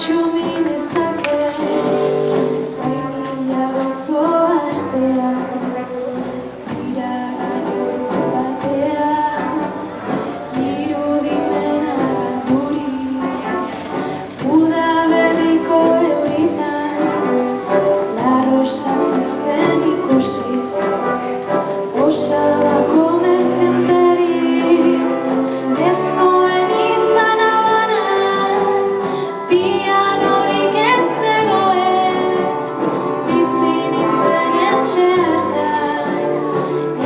Txumi dezake mila gozo artean iragan ordu batean irudimena galdurik uda berriko euritan larrosak pizten ikusiz osabako mertzienterik ez noen izan abanan pianorik ez zegoen bizi nintzen etxe hartan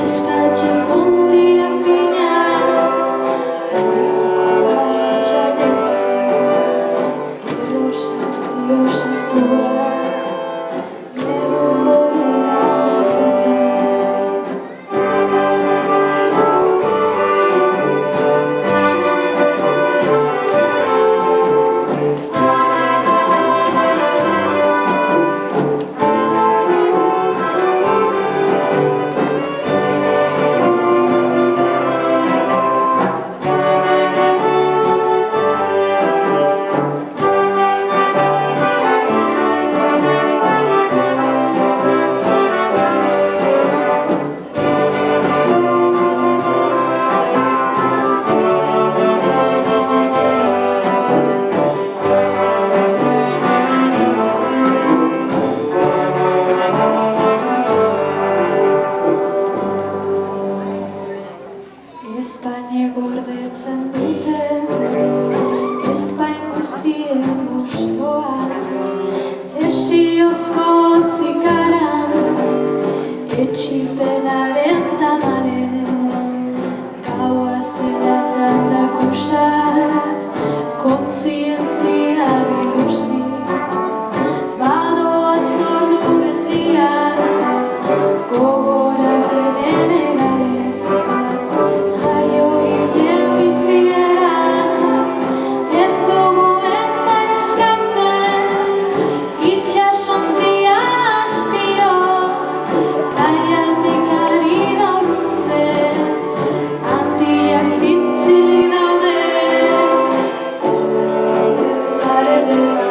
eskatzen puntia finak oioko arratsaldetik gero sario santua neguko Espainia gordetzen duten Espain guztien gustoa desiozko otzikaran etxipenaren tamalez gaua zelatan dakusat kontzientzia biluzik badoa zordu geldiak gogorapenen egarez jaio ginen biziera ez dugu ezer eskatzen itsasontzia astiro kaiatik ari da urruntzen handiak zintzilik daude argazkien paretan